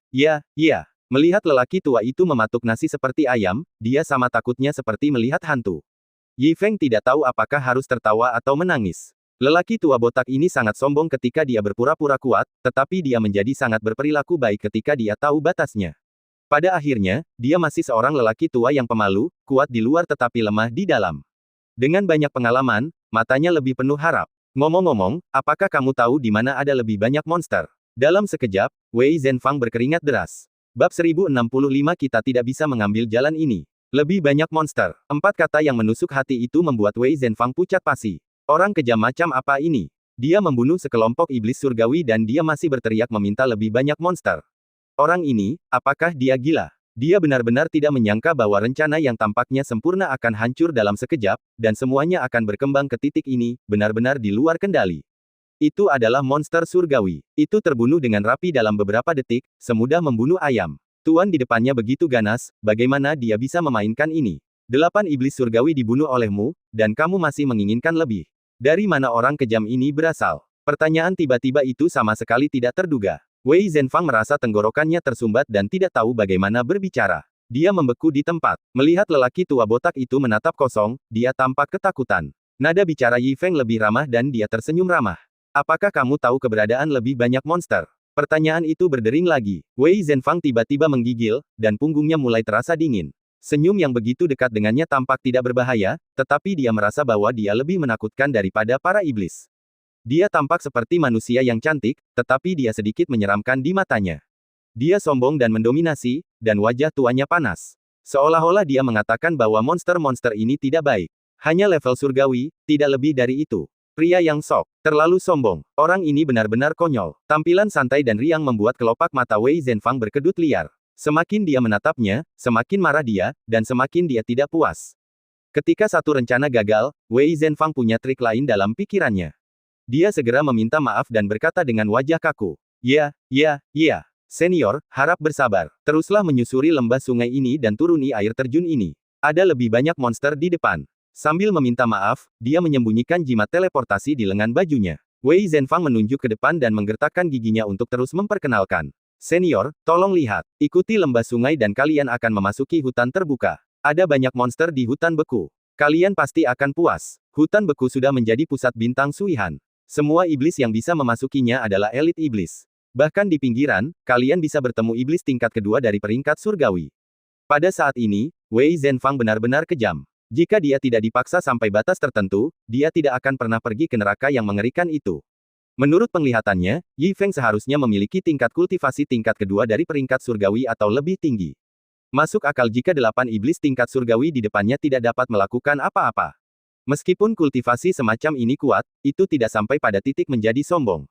Melihat lelaki tua itu mematuk nasi seperti ayam, dia sama takutnya seperti melihat hantu. Yi Feng tidak tahu apakah harus tertawa atau menangis. Lelaki tua botak ini sangat sombong ketika dia berpura-pura kuat, tetapi dia menjadi sangat berperilaku baik ketika dia tahu batasnya. Pada akhirnya, dia masih seorang lelaki tua yang pemalu, kuat di luar tetapi lemah di dalam. Dengan banyak pengalaman, matanya lebih penuh harap. Ngomong-ngomong, apakah kamu tahu di mana ada lebih banyak monster? Dalam sekejap, Wei Zhenfang berkeringat deras. Bab 1065 kita tidak bisa mengambil jalan ini. Lebih banyak monster. 4 kata yang menusuk hati itu membuat Wei Zhenfang pucat pasi. Orang kejam macam apa ini? Dia membunuh sekelompok iblis surgawi dan dia masih berteriak meminta lebih banyak monster. Orang ini, apakah dia gila? Dia benar-benar tidak menyangka bahwa rencana yang tampaknya sempurna akan hancur dalam sekejap, dan semuanya akan berkembang ke titik ini, benar-benar di luar kendali. Itu adalah monster surgawi. Itu terbunuh dengan rapi dalam beberapa detik, semudah membunuh ayam. Tuan di depannya begitu ganas, bagaimana dia bisa memainkan ini? 8 iblis surgawi dibunuh olehmu, dan kamu masih menginginkan lebih. Dari mana orang kejam ini berasal? Pertanyaan tiba-tiba itu sama sekali tidak terduga. Wei Zhenfang merasa tenggorokannya tersumbat dan tidak tahu bagaimana berbicara. Dia membeku di tempat. Melihat lelaki tua botak itu menatap kosong, dia tampak ketakutan. Nada bicara Yi Feng lebih ramah dan dia tersenyum ramah. Apakah kamu tahu keberadaan lebih banyak monster? Pertanyaan itu berdering lagi. Wei Zhenfang tiba-tiba menggigil, dan punggungnya mulai terasa dingin. Senyum yang begitu dekat dengannya tampak tidak berbahaya, tetapi dia merasa bahwa dia lebih menakutkan daripada para iblis. Dia tampak seperti manusia yang cantik, tetapi dia sedikit menyeramkan di matanya. Dia sombong dan mendominasi, dan wajah tuanya panas. Seolah-olah dia mengatakan bahwa monster-monster ini tidak baik. Hanya level surgawi, tidak lebih dari itu. Pria yang sok, terlalu sombong. Orang ini benar-benar konyol. Tampilan santai dan riang membuat kelopak mata Wei Zhenfang berkedut liar. Semakin dia menatapnya, semakin marah dia, dan semakin dia tidak puas. Ketika satu rencana gagal, Wei Zhenfang punya trik lain dalam pikirannya. Dia segera meminta maaf dan berkata dengan wajah kaku. Ya. Senior, harap bersabar. Teruslah menyusuri lembah sungai ini dan turuni air terjun ini. Ada lebih banyak monster di depan. Sambil meminta maaf, dia menyembunyikan jimat teleportasi di lengan bajunya. Wei Zhenfang menunjuk ke depan dan menggertakkan giginya untuk terus memperkenalkan. Senior, tolong lihat. Ikuti lembah sungai dan kalian akan memasuki hutan terbuka. Ada banyak monster di hutan beku. Kalian pasti akan puas. Hutan beku sudah menjadi pusat bintang Suihan. Semua iblis yang bisa memasukinya adalah elit iblis. Bahkan di pinggiran, kalian bisa bertemu iblis tingkat kedua dari peringkat surgawi. Pada saat ini, Wei Zhenfang benar-benar kejam. Jika dia tidak dipaksa sampai batas tertentu, dia tidak akan pernah pergi ke neraka yang mengerikan itu. Menurut penglihatannya, Yi Feng seharusnya memiliki tingkat kultivasi tingkat kedua dari peringkat surgawi atau lebih tinggi. Masuk akal jika 8 iblis tingkat surgawi di depannya tidak dapat melakukan apa-apa. Meskipun kultivasi semacam ini kuat, itu tidak sampai pada titik menjadi sombong.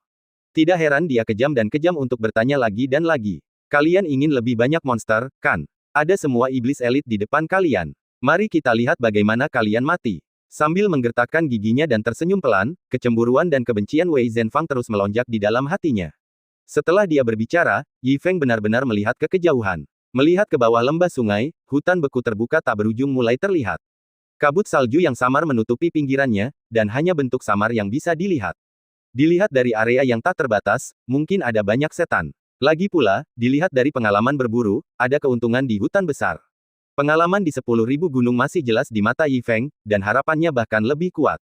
Tidak heran dia kejam dan kejam untuk bertanya lagi dan lagi. Kalian ingin lebih banyak monster, kan? Ada semua iblis elit di depan kalian. Mari kita lihat bagaimana kalian mati. Sambil menggertakkan giginya dan tersenyum pelan, kecemburuan dan kebencian Wei Zhenfang terus melonjak di dalam hatinya. Setelah dia berbicara, Yi Feng benar-benar melihat ke kejauhan. Melihat ke bawah lembah sungai, hutan beku terbuka tak berujung mulai terlihat. Kabut salju yang samar menutupi pinggirannya, dan hanya bentuk samar yang bisa dilihat. Dilihat dari area yang tak terbatas, mungkin ada banyak setan. Lagi pula, dilihat dari pengalaman berburu, ada keuntungan di hutan besar. Pengalaman di 10.000 gunung masih jelas di mata Yi Feng, dan harapannya bahkan lebih kuat.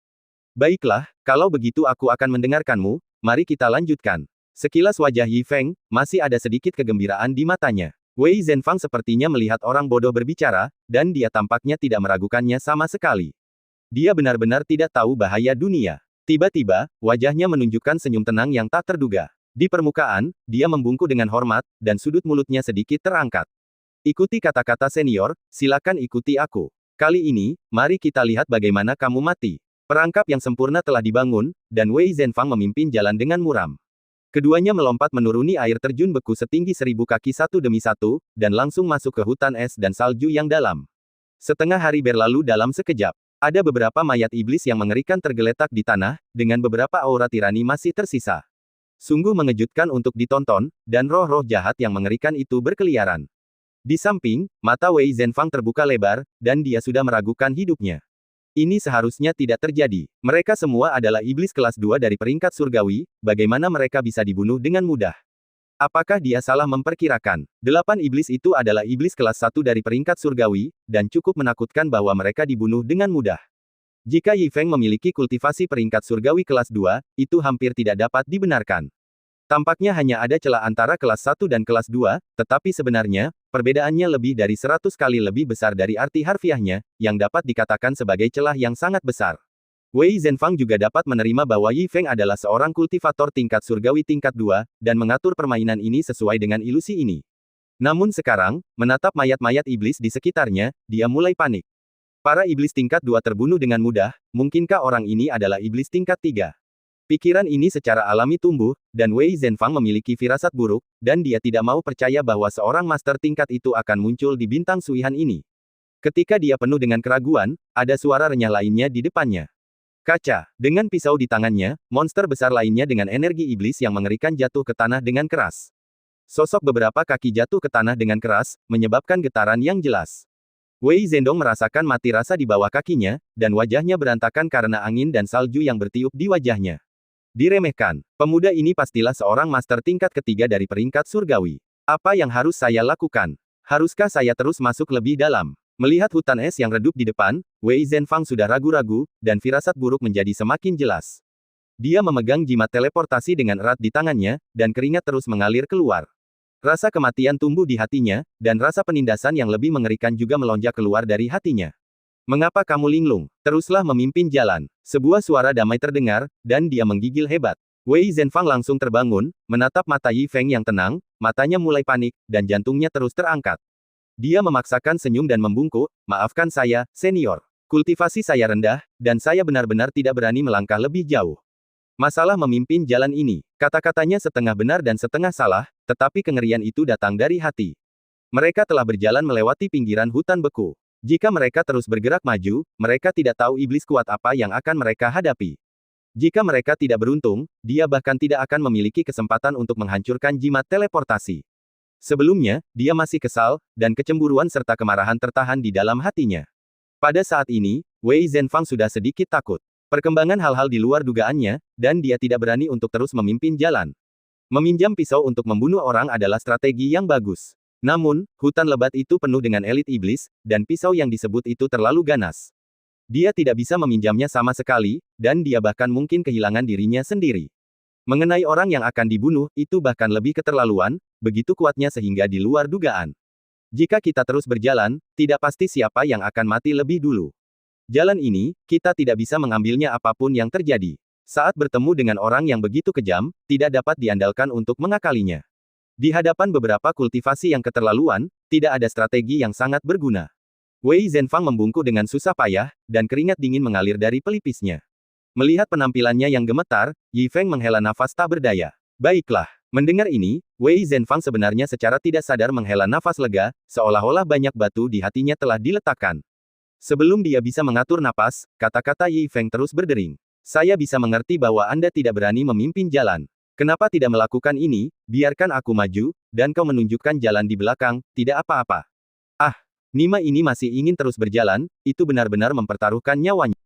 Baiklah, kalau begitu aku akan mendengarkanmu, mari kita lanjutkan. Sekilas wajah Yi Feng, masih ada sedikit kegembiraan di matanya. Wei Zhenfang sepertinya melihat orang bodoh berbicara, dan dia tampaknya tidak meragukannya sama sekali. Dia benar-benar tidak tahu bahaya dunia. Tiba-tiba, wajahnya menunjukkan senyum tenang yang tak terduga. Di permukaan, dia membungkuk dengan hormat, dan sudut mulutnya sedikit terangkat. Ikuti kata-kata senior, silakan ikuti aku. Kali ini, mari kita lihat bagaimana kamu mati. Perangkap yang sempurna telah dibangun, dan Wei Zhenfang memimpin jalan dengan muram. Keduanya melompat menuruni air terjun beku setinggi 1000 kaki satu demi satu, dan langsung masuk ke hutan es dan salju yang dalam. Setengah hari berlalu dalam sekejap. Ada beberapa mayat iblis yang mengerikan tergeletak di tanah, dengan beberapa aura tirani masih tersisa. Sungguh mengejutkan untuk ditonton, dan roh-roh jahat yang mengerikan itu berkeliaran. Di samping, mata Wei Zhenfang terbuka lebar, dan dia sudah meragukan hidupnya. Ini seharusnya tidak terjadi. Mereka semua adalah iblis kelas 2 dari peringkat surgawi, bagaimana mereka bisa dibunuh dengan mudah? Apakah dia salah memperkirakan? 8 iblis itu adalah iblis kelas 1 dari peringkat surgawi, dan cukup menakutkan bahwa mereka dibunuh dengan mudah. Jika Yi Feng memiliki kultivasi peringkat surgawi kelas 2, itu hampir tidak dapat dibenarkan. Tampaknya hanya ada celah antara kelas 1 dan kelas 2, tetapi sebenarnya, perbedaannya lebih dari 100 kali lebih besar dari arti harfiahnya, yang dapat dikatakan sebagai celah yang sangat besar. Wei Zhenfang juga dapat menerima bahwa Yi Feng adalah seorang kultivator tingkat surgawi tingkat 2, dan mengatur permainan ini sesuai dengan ilusi ini. Namun sekarang, menatap mayat-mayat iblis di sekitarnya, dia mulai panik. Para iblis tingkat 2 terbunuh dengan mudah, mungkinkah orang ini adalah iblis tingkat 3? Pikiran ini secara alami tumbuh, dan Wei Zhenfang memiliki firasat buruk, dan dia tidak mau percaya bahwa seorang master tingkat itu akan muncul di bintang Suihan ini. Ketika dia penuh dengan keraguan, ada suara renyah lainnya di depannya. Kaca, dengan pisau di tangannya, monster besar lainnya dengan energi iblis yang mengerikan jatuh ke tanah dengan keras. Sosok beberapa kaki jatuh ke tanah dengan keras, menyebabkan getaran yang jelas. Wei Zhendong merasakan mati rasa di bawah kakinya, dan wajahnya berantakan karena angin dan salju yang bertiup di wajahnya. Diremehkan. Pemuda ini pastilah seorang master tingkat ketiga dari peringkat surgawi. Apa yang harus saya lakukan? Haruskah saya terus masuk lebih dalam? Melihat hutan es yang redup di depan, Wei Zhenfang sudah ragu-ragu, dan firasat buruk menjadi semakin jelas. Dia memegang jimat teleportasi dengan erat di tangannya, dan keringat terus mengalir keluar. Rasa kematian tumbuh di hatinya, dan rasa penindasan yang lebih mengerikan juga melonjak keluar dari hatinya. Mengapa kamu linglung? Teruslah memimpin jalan. Sebuah suara damai terdengar, dan dia menggigil hebat. Wei Zhenfang langsung terbangun, menatap mata Yi Feng yang tenang, matanya mulai panik, dan jantungnya terus terangkat. Dia memaksakan senyum dan membungkuk, maafkan saya, senior. Kultivasi saya rendah, dan saya benar-benar tidak berani melangkah lebih jauh. Masalah memimpin jalan ini. Kata-katanya setengah benar dan setengah salah, tetapi kengerian itu datang dari hati. Mereka telah berjalan melewati pinggiran hutan beku. Jika mereka terus bergerak maju, mereka tidak tahu iblis kuat apa yang akan mereka hadapi. Jika mereka tidak beruntung, dia bahkan tidak akan memiliki kesempatan untuk menghancurkan jimat teleportasi. Sebelumnya, dia masih kesal, dan kecemburuan serta kemarahan tertahan di dalam hatinya. Pada saat ini, Wei Zhenfang sudah sedikit takut. Perkembangan hal-hal di luar dugaannya, dan dia tidak berani untuk terus memimpin jalan. Meminjam pisau untuk membunuh orang adalah strategi yang bagus. Namun, hutan lebat itu penuh dengan elit iblis, dan pisau yang disebut itu terlalu ganas. Dia tidak bisa meminjamnya sama sekali, dan dia bahkan mungkin kehilangan dirinya sendiri. Mengenai orang yang akan dibunuh, itu bahkan lebih keterlaluan, begitu kuatnya sehingga di luar dugaan. Jika kita terus berjalan, tidak pasti siapa yang akan mati lebih dulu. Jalan ini, kita tidak bisa mengambilnya apapun yang terjadi. Saat bertemu dengan orang yang begitu kejam, tidak dapat diandalkan untuk mengakalinya. Di hadapan beberapa kultivasi yang keterlaluan, tidak ada strategi yang sangat berguna. Wei Zhenfang membungkuk dengan susah payah, dan keringat dingin mengalir dari pelipisnya. Melihat penampilannya yang gemetar, Yi Feng menghela nafas tak berdaya. Baiklah. Mendengar ini, Wei Zhenfang sebenarnya secara tidak sadar menghela nafas lega, seolah-olah banyak batu di hatinya telah diletakkan. Sebelum dia bisa mengatur napas, kata-kata Yi Feng terus berdering. Saya bisa mengerti bahwa Anda tidak berani memimpin jalan. Kenapa tidak melakukan ini? Biarkan aku maju, dan kau menunjukkan jalan di belakang, tidak apa-apa. Ah, Nima ini masih ingin terus berjalan, itu benar-benar mempertaruhkan nyawanya.